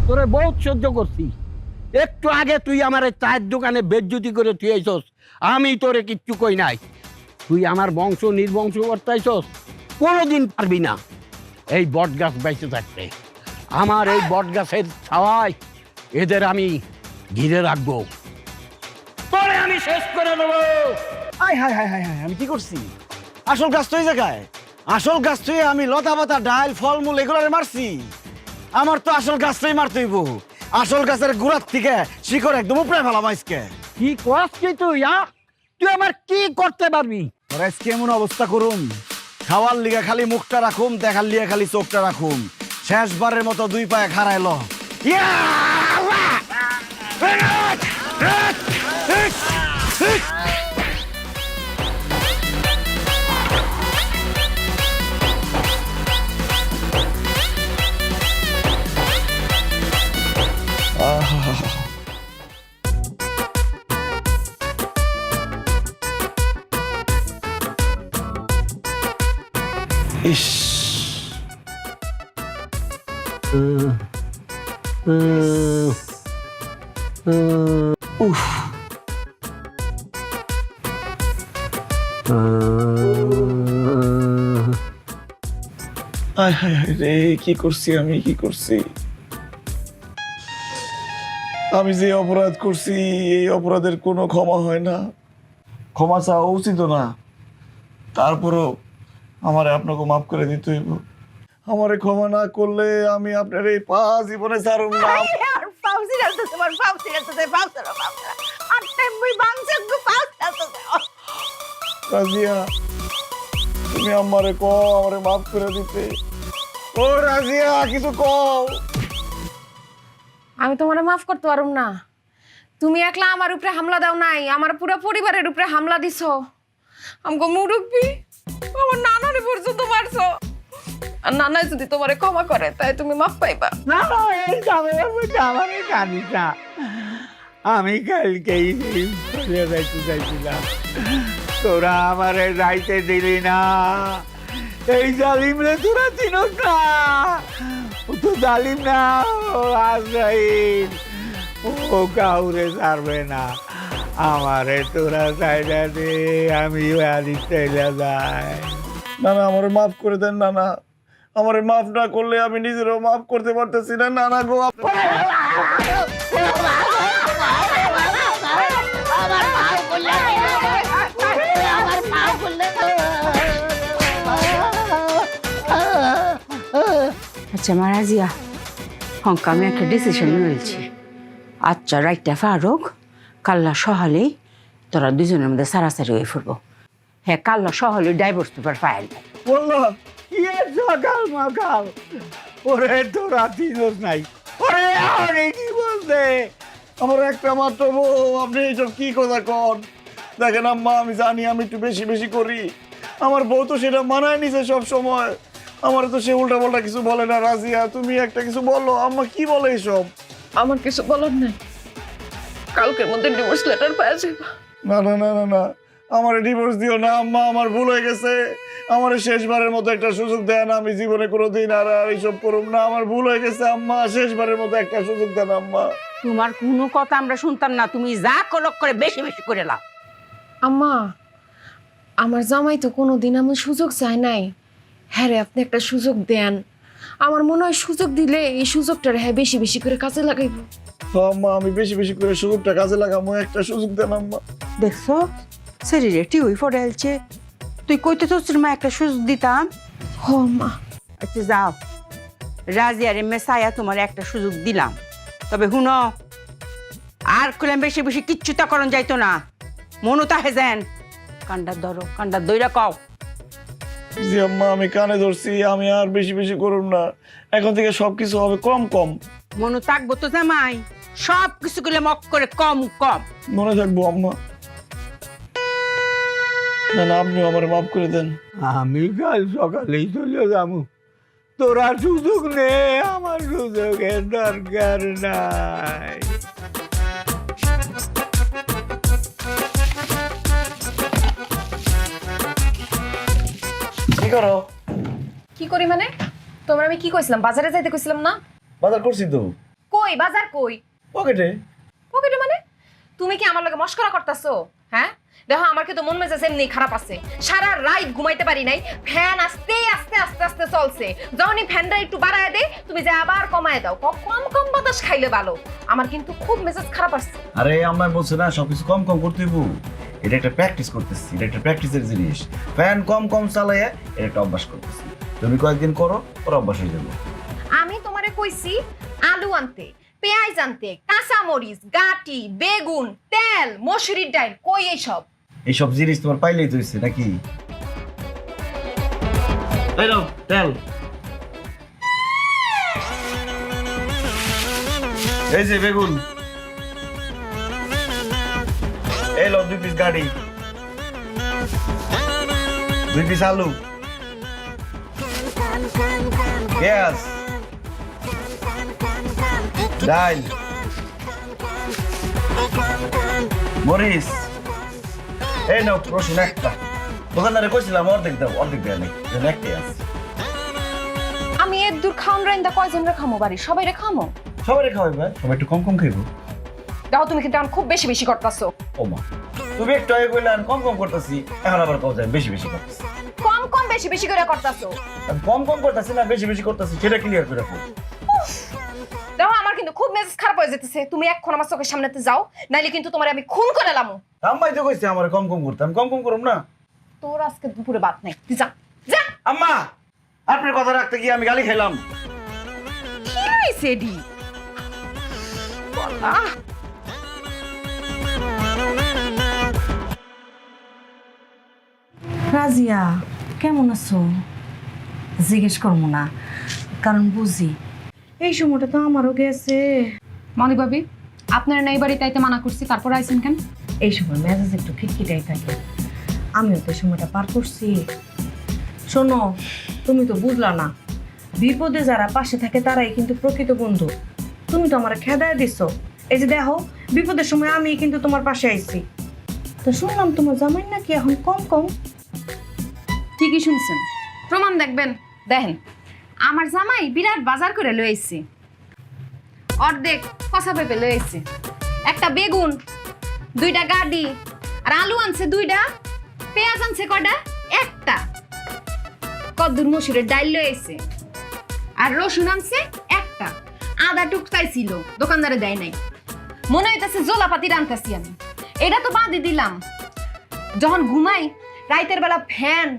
তোরে বহুত সহ্য করছি একটু আগে তুই আমার চায়ের দোকানে বেজ্জতি করে তুই আইছস আমি তোরে কিচ্ছু কই নাই তুই আমার বংশ নির্বংশ করতেছস কোনোদিন পারবি না এই বট গাছ বেঁচে থাকতে আমার এই বট গাছের ছাওয়ায় এদের আমি ঘিরে রাখবো তোরে আমি শেষ করে দেবো high high high high high আমি কি করছি আসল গাছ তো এই জায়গায় আসল গাছ তুই আমি লতা পাতা ডাল ফলমূল এগুলোরে মারছি আমার তো আসল গাছটাই মারতে হইব আসল গাছের গোড়ার থেকে শিকড় একদম উপরে ফেলাম আজকে কি কস কি তুই তুই আমার কি করতে পারবি তোর আজকে এমন অবস্থা করুম খাওয়ার লিগে খালি মুখটা রাখুম দেখার লিগে খালি চোখটা রাখুম শেষবারের মতো দুই পায়ে খাড়াইল ইস উফ হায় হায় হায় রে কি করছি আমি কি করছি আমি যে অপরাধ করছি এই অপরাধের কোনো ক্ষমা হয় না ক্ষমা চাওয়া উচিত না তারপরও আমারে আপনাকে মাফ করে দিতে হইব আমারে ক্ষমা না করলে আমি আপনার এই পা জীবনে ছাড়ুম না আর পাউসি রাখতে তোমার পাউসি রাখতে পাউসি আর তেমনি বাংসে পাউসি রাখতে রাজিয়া তুমি আমারে আমারে মাফ করে দিতে ও রাজিয়া কিছু কও আমি তোমারে মাফ করতে পারুম না তুমি একলা আমার উপরে হামলা দাও নাই আমার পুরো পরিবারের উপরে হামলা দিছো আমগো মুরব্বি আমার নানারে পর্যন্ত মারছো আর নানা যদি তোমারে ক্ষমা করে তাই তুমি মাফ পাইবা না না এই আমার জানিস না আমি কালকেই চলে যাইতে চাইছিলাম তোরা আমারে যাইতে দিলি না এই জালিম রে তোরা চিনস না ও তো জালিম না ও আজরাইল ও কাউরে ছাড়বে না আমারে তোরা চাইলা দে আমি বাড়ি চাইলা যাই না না আমারে মাফ করে দেন না না আমারে মাফ না করলে আমি নিজেরও মাফ করতে পারতেছি না না না গো আচ্ছা মারাজিয়া হংক আমি একটা ডিসিশন নিয়েছি আচ্ছা রাইটটা ফারুক কাল্লা সহালেই তোরা দুজনের মধ্যে সারাসারি হয়ে ফুরবো হ্যাঁ কাল্লা সহালে ডাইভোর্স পেপার ফাইল বললো ইয়ে সকাল মকাল ওরে তোরা দিনস নাই ওরে আরে কি বলতে আমার একটা মাত্র বউ আপনি এইসব কি কথা কন দেখেন আম্মা আমি জানি আমি একটু বেশি বেশি করি আমার বউ তো সেটা মানায় নিছে সব সময় আমার তো সে উল্টা পাল্টা কিছু বলে না রাজিয়া তুমি একটা কিছু বলো আম্মা কি বলে এইসব আমার কিছু বলার নাই কালকের মধ্যে ডিভোর্স লেটার পাওয়া যাবে না না না না না আমার ডিভোর্স দিও না আম্মা আমার ভুল হয়ে গেছে আমার শেষবারের মতো একটা সুযোগ দেয় না আমি জীবনে কোনোদিন আর এইসব করুম না আমার ভুল হয়ে গেছে আম্মা শেষবারের মতো একটা সুযোগ দেন আম্মা তোমার কোনো কথা আমরা শুনতাম না তুমি যা কলক করে বেশি বেশি করে লাও আম্মা আমার জামাই তো কোনোদিন এমন সুযোগ চায় নাই হ্যাঁ রে আপনি একটা সুযোগ দেন আমার মনে হয় সুযোগ দিলে এই সুযোগটা হ্যাঁ বেশি বেশি করে কাজে লাগাইব আম্মা আমি বেশি বেশি করে সুযোগটা কাজে লাগাবো একটা সুযোগ দেন আম্মা দেখছো শরীরে টিউই ফোড়াইছে তুই কইতে তোর মা একটা সুযোগ দিতাম ও মা আচ্ছা যাও, রাজিয়ারে মেসায়া তোমার একটা সুযোগ দিলাম, তবে হুনো আর খুলেন বেশি বেশি কিচ্ছু তা করন যাইতো না, মনু তাহে যেন কান্ডার ধরো, কান্ডার দইরা কও। জি আম্মা, আমি কানে ধরছি, আমি আর বেশি বেশি করুন না, এখন থেকে সবকিছু হবে কম কম। মনু থাকবো তো জামাই, সব কিছু গুলো মক করে কম কম। মনে থাকবো আম্মা। না না, আপনিও আমার মাফ করে দেন। আমি কাল সকালেই চলে যাবো, তোরা সুযোগ নে, আমার সুযোগের দরকার নাই। কি করো? কি করি মানে? তোমরা আমি কি কইছিলাম? বাজারে যাইতে কইছিলাম না? বাজার করছি তো। কই বাজার কই? পকেটে। পকেটে মানে? তুমি কি আমার লগে মস্করা করতাছো? হ্যাঁ দেখো, আমার কিন্তু মন মেজাজ এমনি খারাপ আছে, সারা রাত ঘুমাইতে পারি নাই, ফ্যান আস্তে আস্তে আস্তে আস্তে চলছে, যখনই ফ্যানটা একটু বাড়ায় দেয় তুমি যে আবার কমায় দাও, কম কম বাতাস খাইলে ভালো। আমার কিন্তু খুব মেজাজ খারাপ আসছে। আরে আম্মা বলছে না সবকিছু কম কম করতে হইব, এটা একটা প্র্যাকটিস করতেছি, এটা একটা প্র্যাকটিসের জিনিস। ফ্যান কম কম চালাইয়া এটা একটা অভ্যাস করতেছি, তুমি কয়েকদিন করো ওর অভ্যাস হয়ে যাবে। আমি তোমারে কইছি আলু আনতে, পেঁয়াজ আনতে, কাঁচামরিচ, গাটি, বেগুন, তেল, মসুরির ডাল, কই এইসব? এইসব জিনিস তোমার পাইলেই তো হইছে নাকি? এই নাও তেল, এই যে বেগুন, এই লো 2 পিস গাড়ি, 2 পিস আলু, পেঁয়াজ, ডাল, মরিচ, এই নাও রসুন একটা। দোকানদারে কইছিলাম অর্ধেক দাও, অর্ধেক দেয় নাই, একটাই আছে। আমি এর দূর খাওন রাইন্দা কয়জন রে খামো বাড়ি? সবাই রে খামো? সবাই খাওয়াই ভাই, সবাই একটু কম কম খাইবো। দেখো তুমি কিন্তু এখন খুব বেশি বেশি করতেছো। ও মা, তুমি একটু আগে কইলেন কম কম করতেছি, এখন আবার কও যায় বেশি বেশি করতেছি। কম কম বেশি বেশি করে করতেছো। আমি কম কম করতেছি না বেশি বেশি করতেছি, সেটা ক্লিয়ার করে রাখো। দেখো আমার কিন্তু খুব মেজাজ খারাপ হয়ে যেতেছে, তুমি এখন আমার চোখের সামনেতে যাও, নাইলে কিন্তু তোমার আমি খুন করে লামু। আম্মাই তো কইছে আমার কম কম করতে, আমি কম কম করুম না। তোর আজকে দুপুরে বাদ নাই, তুই যা যা। আম্মা, আপনার কথা রাখতে গিয়ে আমি গালি খাইলাম। কি হইছে এডি? আহ রাজিয়া কেমন আছো? জিজ্ঞেস করবো না, কারণ বুঝি এই সময়টা তো আমারও গেছে। মনি ভাবি, আপনার নাই বাড়ি তাইতে মানা করছি, তারপর আইছেন কেন? এই সময় মেজাজ একটু খিটখিটাই থাকে, আমিও তো সময়টা পার করছি। শোনো, তুমি তো বুঝলা না, বিপদে যারা পাশে থাকে তারাই কিন্তু প্রকৃত বন্ধু। তুমি তো আমার খেদায় দিছো, এই যে দেখো বিপদের সময় আমি কিন্তু তোমার পাশে আইছি। তো শুনলাম তোমার জামাই নাকি এখন কম কম। ঠিকই শুনছেন, প্রমাণ দেখবেন। দেখেন আমার জামাই বিরাট বাজার করে লই আইছে, অর্ধেক কষা পেঁপে লই আইছে, একটা বেগুন, 2টা গাডি, আর আলু আনছে 2টা, পেঁয়াজ আনছে কয়টা? একটা, কদ্দুর মসুরের ডাল লই আইছে, আর রসুন আনছে একটা, আদা টুকটাই ছিল, দোকানদারে দেয় নাই। মনে হইতাছে জোলাপাতি রান্তাছি আমি। এটা তো বাদই দিলাম, যখন ঘুমাই রাইতের বেলা ফ্যান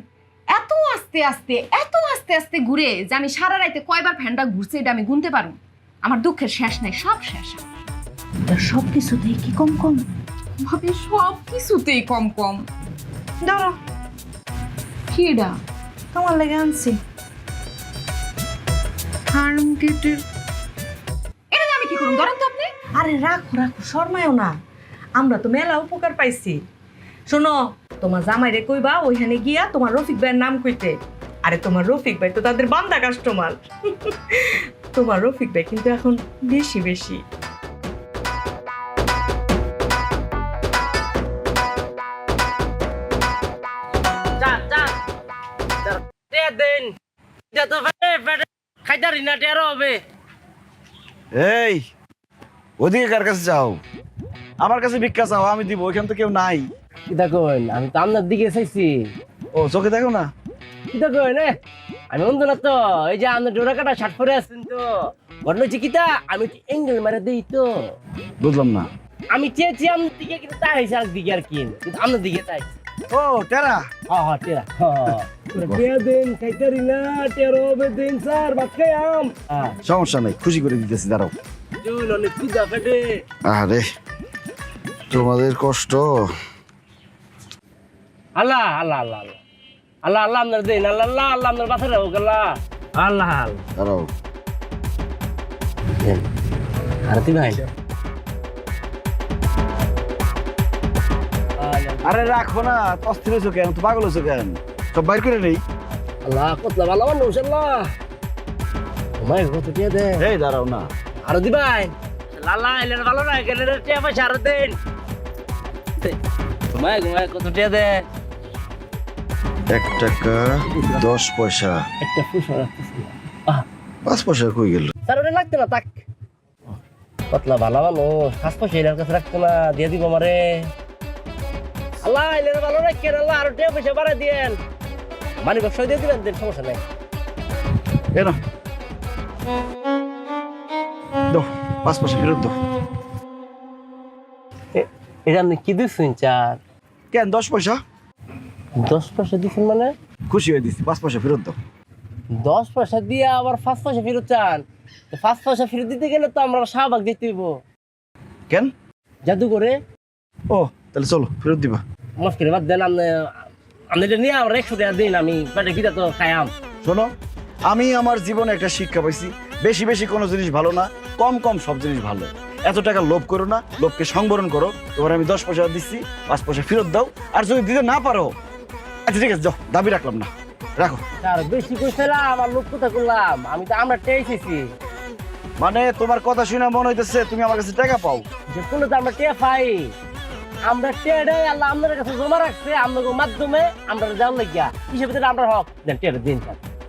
এত আস্তে আস্তে এত আস্তে আস্তে ঘুরে যে আমি সারা রাইতে কয়বার ফ্যানটা ঘুরছে এটা আমি গুনতে পারবো। আমার দুঃখের শেষ নাই, সব শেষ। সব কিছুতেই কি কম কম? ভাবে সব কিছুতেই কম কম। ধরো কি এটা? তোমার লেগে আনছি। এটা আমি কি করুন? ধরেন তো আপনি। আরে রাখো রাখো, শর্মায়ও না, আমরা তো মেলা উপকার পাইছি। শোনো, তোমার জামাইরে কইবা ওইখানে গিয়া তোমার রফিক ভাইয়ের নাম কইতে। আরে তোমার রফিক ভাই তো তাদের বান্দা কাস্টমার। তোমার রফিক ভাই কিন্তু এখন বেশি বেশি। এই ওদিকে কার কাছে যাও? আমার কাছে ভিক্ষা চাও, আমি দিব, ওইখান তো কেউ নাই। কিতা কইন, আমি তো আপনার দিকে চাইছি। ও চোখে দেখো না? কিতা কইন, আমি অন্ধ না তো, এই যে আপনার ডোরা কাটা শার্ট পরে আসছেন তো, ঘটনা হচ্ছে কিতা, আমি এঙ্গেল মারা দিই তো। বুঝলাম না। আমি চেয়েছি আপনার দিকে, কিন্তু তাই হয়েছে আর দিকে আর কি, কিন্তু আপনার দিকে তাই। ও টেরা হ্যাঁ টেরা টিয়া দিন খাইতারি না টেরো দিন স্যার ভাত খাইয়াম সমস্যা নাই, খুশি করে দিতেছি, দাঁড়াও। চুল অনেক খিদা পেটে আরে তোমাদের কষ্ট। আল্লাহ আল্লাহ আল্লাহ আল্লাহ আল্লাহ আল্লাহ আপনার দিন আল্লাহ আল্লাহ আল্লাহ আপনার বাসা রাখুক আল্লাহ আল্লাহ আল্লাহ দাঁড়াও। আরতি ভাই আরে রাখো না, অস্থির হয়েছো কেন, তো পাগল হয়েছো কেন, সব বাইর করে নেই। আল্লাহ কতলা ভালো মানুষ আল্লাহ তোমায় কত টিয়া দে এই দাঁড়াও না, আরতি ভাই লালা এলের ভালো না গেলে টিয়া পয়সা আরো দিন তোমায় কত টিয়া দে 1 টাকা 10 পয়সা, একটা ফুসা রাখতেছি 5 পয়সা কই গেল? স্যার ওটা লাগতো না তাক কতলা ভালো মানুষ 5 পয়সা এর কাছে রাখতো না দিয়ে দিব আমারে আল্লাহ এলের ভালো রাখেন আল্লাহ আরো টিয়া পয়সা বাড়া দিয়েন মানে ব্যবসা দিয়ে দিবেন দেন সমস্যা নাই এ না দাও, 5 পয়সা ফেরত দাও। এটা আপনি কি দিচ্ছেন চার কেন 10 পয়সা? 10 পয়সা দিচ্ছেন মানে খুশি হয়ে দিছি, 5 পয়সা ফেরত দাও। 10 পয়সা দিয়ে আবার 5 পয়সা ফেরত চান 5 পয়সা ফেরত দিতে গেলে তো আমরা শাহবাগ দিতে হইব কেন? জাদু করে ও তাহলে চলো ফেরত দিবা। মুশকিল বাদ দেন আপনি আপনি এটা নিয়ে আমরা 100 টাকা দিন আমি পেটে খিদা তো খাইয়াম শোনো, আমি আমার জীবনে একটা শিক্ষা পাইছি, বেশি বেশি কোনো জিনিস ভালো না, কম কম সব জিনিস ভালো। এত টাকা লোভ করো না, লোভকে সংবরণ করো। এবার আমি 10 পয়সা দিচ্ছি, 5 পয়সা ফেরত দাও। আর যদি দিতে না পারো, আচ্ছা ঠিক আছে, যাও, দাবি রাখলাম না, রাখো। আর বেশি কইছিলাম আমার লোক কথা করলাম আমি তো আমরা টেয়েছি মানে তোমার কথা শুনে মনে হইতেছে তুমি আমার কাছে টাকা পাও। যে কোনো তো আমরা টেয়া পাই আমরা টেডে আল্লাহ আপনার কাছে জমা রাখছে আপনাদের মাধ্যমে আমরা যাওয়ার লাগিয়া হিসেবে আমরা হক দেন টেডে দিন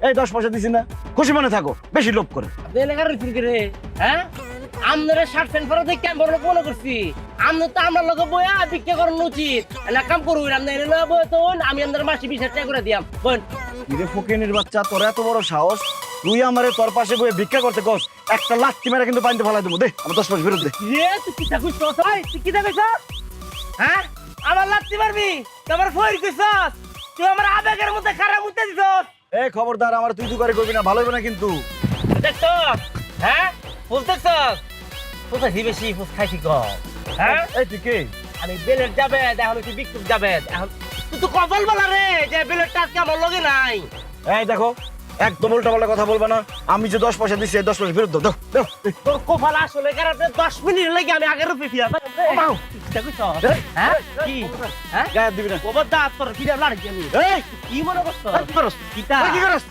এই 10 পয়সা দিছি না, খুশি মনে থাকো, বেশি লোভ করে। আপনি এলাকার ফিরে হ্যাঁ আপনারা 60 পরে দেখে আমি বড় মনে করছি আপনি তো আমার লগে বইয়া ভিক্ষা করানো উচিত না কাম করুন আপনি এনে লগে বই তো আমি আপনার মাসে 20,000 টাকা করে দিয়াম বোন কিরে ফকিনের বাচ্চা, তোর এত বড় সাহস, তুই আমারে তোর পাশে বইয়ে ভিক্ষা করতে কস, একটা লাথি মেরে কিন্তু পানিতে ফেলাই দেবো। দে আমার 10 পয়সা ফেরত দে। রে তুই কি থাকুস তুই কি থাকুস হ্যাঁ আমার লাগতে পারবি তোমার ফয়ের কইছস তুই আমার আবেগের মধ্যে খারাপ উঠতে দিছস এই খবরদার, আমার তুই করে করবি না, ভালো হবে না কিন্তু। দেখছ হ্যাঁ বুঝতেছস কোথায় বেশি ফুস খাইছি কম হ্যাঁ এই তুই কে? আমি বেলের যাবে এখন তুই বিক্ষুব যাবে এখন তুই তো কপাল বলা রে যে বেলের টাকা আমার লগে নাই এই দেখো, একদম উল্টাপাল্টা কথা বলবা না। আমি যে 10 পয়সা দিচ্ছি, এই 10 পয়সা ফেরত দাও, দাও, দাও। তোর কপাল আসলে কারণে 10 মিনিট লাগে আমি আগের রূপে ফিরা বাও। দেখছ হ্যাঁ কি হ্যাঁ গায়ে দিবি না। কবার দা তোর ফিরা লাড়ি আমি এই কি মনে করছ কি করছ? কিটা কি করছ?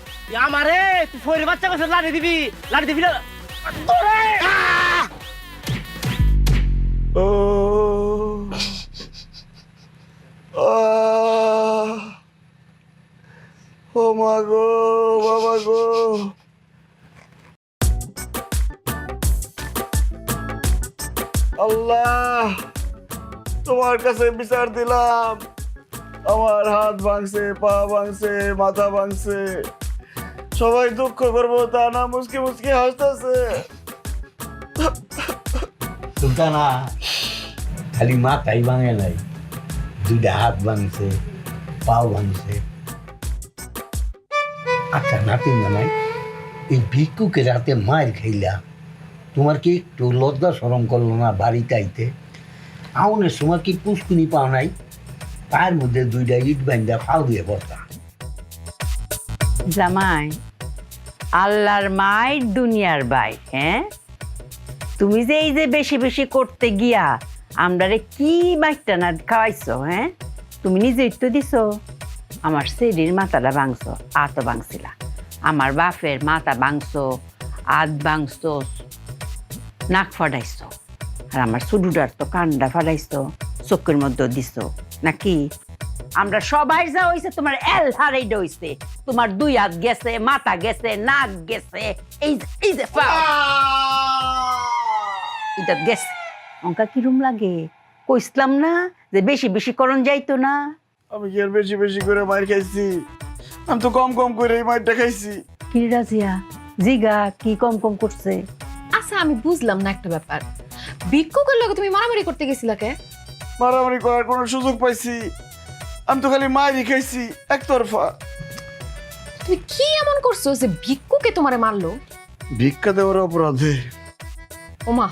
আমারে তুই ফয়ের বাচ্চা কাছে লাড়ি দিবি না তোরে ও ও মা গো, বাবা গো। আল্লাহ, তোমার কাছে বিচার দিলাম, আমার হাত ভাঙছে, পা ভাঙছে, মাথা ভাঙছে, সবাই দুঃখ করবো তা না, মুসকি মুসকি হাসতেছে। সুলতানা খালি মাথাই ভাঙে নাই, 2টা হাত ভাঙছে, পাও ভাঙছে। আচ্ছা নাতিন নাই, এই ভিক্ষুকে রাতে মায়ের খাইলা, তোমার কি একটু লজ্জা শরম করলো না বাড়িতে আইতে? আউনের সময় কি পুষ্কুনি পাও নাই? পায়ের মধ্যে 2টা ইট বান্ধা ফাল দিয়ে বসা। জামাই আল্লাহর মায়ের দুনিয়ার বাই হ্যাঁ তুমি যে এই যে বেশি বেশি করতে গিয়া আমরারে কি মাইটা না খাওয়াইছো হ্যাঁ তুমি নিজে তো দিছো আমার সেডির মাথাটা ভাঙছো আত ভাঙছিলা আমার বাপের মাথা ভাঙছো আত ভাঙছো নাক ফাটাইছো আর আমার সুডুডার তো কান্ডা ফাটাইছো চোখের মধ্যে দিছো নাকি আমরা সবাই যা হইছে তোমার এল হারাইডা হইছে তোমার 2 হাত গেছে মাথা গেছে নাক গেছে এই যে এটা গেছে অঙ্কা কিরম লাগে কইসলাম না যে বেশি বেশি করন যাইতো না আমি কি আর বেশি বেশি করে মার খাইছি? আমি তো কম কম করে এই মারটা খাইছি। কি রাজিয়া জিগা কি কম কম করছে? আচ্ছা আমি বুঝলাম না একটা ব্যাপার, ভিক্ষুকের লগে তুমি মারামারি করতে গেছিলা কে? মারামারি করার কোনো সুযোগ পাইছি, আমি তো খালি মায়েরই খাইছি একতরফা। তুমি কি এমন করছো যে ভিক্ষুকে তোমারে মারলো? ভিক্ষা দেওয়ার অপরাধে। ওমা,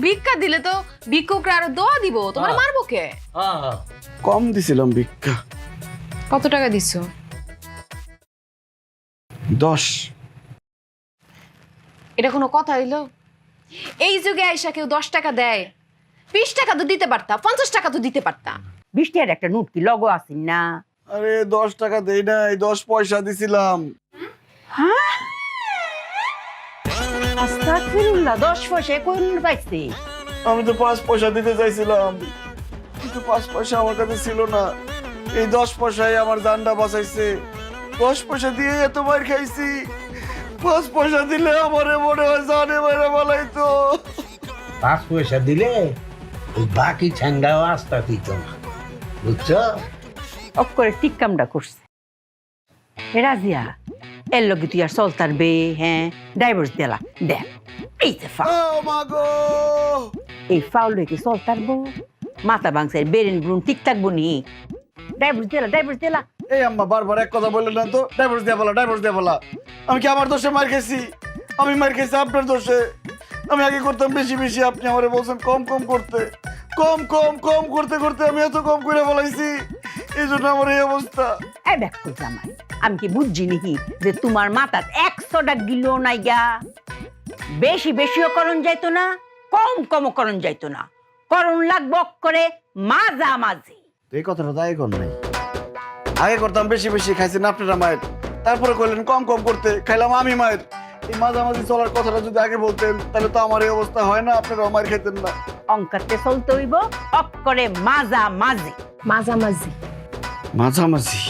ভিক্ষা দিলে তো ভিক্ষুকরা আরো দোয়া দিব, তোমার মারবো কে? কম দিছিলাম ভিক্ষা। কত টাকা দিছো? 10। এটা কোনো কথা হইলো? এই যুগে আইসা কেউ 10 টাকা দেয়? 20 টাকা তো দিতে পারতা, 50 টাকা তো দিতে পারতা। 20 টাকার একটা নোট কি লগো আছিস না? আরে 10 টাকা দেই নাই, 10 পয়সা দিছিলাম। আস্তাগফিরুল্লাহ, 10 পয়সা কোন পাইছে? আমি তো 5 পয়সা দিতে চাইছিলাম, কিন্তু 5 পয়সা আমার কাছে ছিল না। এই 10 পয়সায় আমার জানটা বাঁচাইছে। 10 পয়সা দিয়ে এত মার খাইছি, 5 পয়সা দিলে আমারে মনে হয় জানে মারা বলাইতো। 5 পয়সা দিলে ওই বাকি ঠ্যাঙ্গাও আস্তা দিত না, বুঝছো? অফ করে ঠিক কামটা করছে। এ রাজিয়া, এর লগে তুই আর চলতার বে, হ্যাঁ ডাইভোর্স দিলা, দেখ এই যে ও মাগো, এই ফাউল রেখে চলতার বো, মাথা ভাঙছে বেরেন ব্রুন ঠিক থাকবো নি। ডাইভোর্স দিলা, ডাইভোর্স দিলা। এই আম্মা বারবার এক কথা বললেন না তো, ডাইভোর্স দিয়ে বলা, ডাইভোর্স দিয়ে বলা। আমি কি আমার দোষে মার খেয়েছি? আমি মার খেয়েছি আপনার দোষে। আমি আগে করতাম বেশি বেশি, আপনি আমারে বলছেন কম কম করতে। কম কম কম করতে করতে আমি এত কম করে বলাইছি, এই জন্য আমার এই অবস্থা। এই দেখো জামাই, আমি কি বুঝছি নাকি যে তোমার মাথাত 100টা গিলো নাই গা? বেশি বেশিও করণ যাইতো না, কম কমও করণ যাইতো না, করণ লাগবো করে মাঝামাঝি। এই কথাটা তো আগে কর নাই। আগে করতাম বেশি বেশি, খাইছেন আপনারা মায়ের, তারপরে কইলেন কম কম করতে, খাইলাম আমি মায়ের। এই মাঝামাঝি চলার কথাটা যদি আগে বলতেন তাহলে তো আমার এই অবস্থা হয় না, আপনারা মায়ের খাইতেন না। অঙ্কাতে চলতে হইব অক্ষরে মাঝামাঝি। মাঝামাঝি। মাঝামাঝি।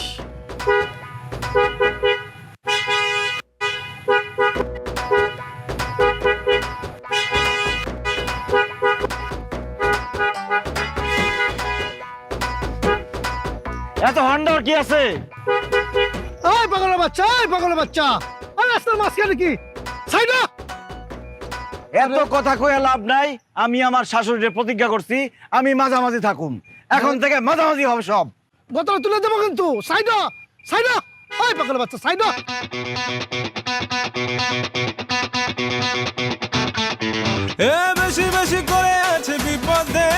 এত হন্ডার কি আছে? এই পাগলের বাচ্চা, এই পাগলের বাচ্চা, আর রাস্তার মাঝখানে কি সাইডা? এত কথা কয়ে লাভ নাই। আমি আমার শাশুড়ির প্রতিজ্ঞা করছি আমি মাঝামাঝি থাকুম, এখন থেকে মাঝামাঝি হবে সব। বোতল তুলে দেবো কিন্তু। সাইডা, সাইডা, এই পাগলের বাচ্চা, সাইডা। এ বেশি বেশি করে আছে বিপদে,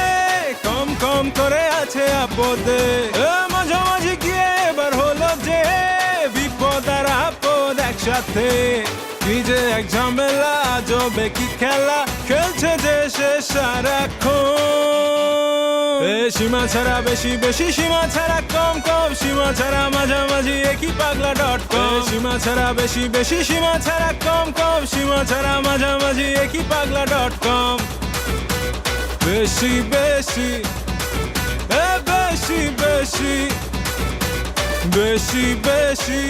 কম কম করে আছে আপদে। এ মাঝামাঝি গিয়ে এবার হলো যে বিপদ আর আপদ একসাথে। কি যে এক ঝামেলা, জবে কি খেলা খেলছে দেশে সারাক্ষণ। এ সীমা ছাড়া বেশি বেশি, সীমা ছাড়া কম কম, সীমা ছাড়া মাঝামাঝি একই পাগলা .com। সীমা ছাড়া বেশি বেশি, সীমা ছাড়া কম কম, সীমা ছাড়া মাঝামাঝি একই পাগলা .com। বেশি বেশি, এ বেশি বেশি, বেশি বেশি।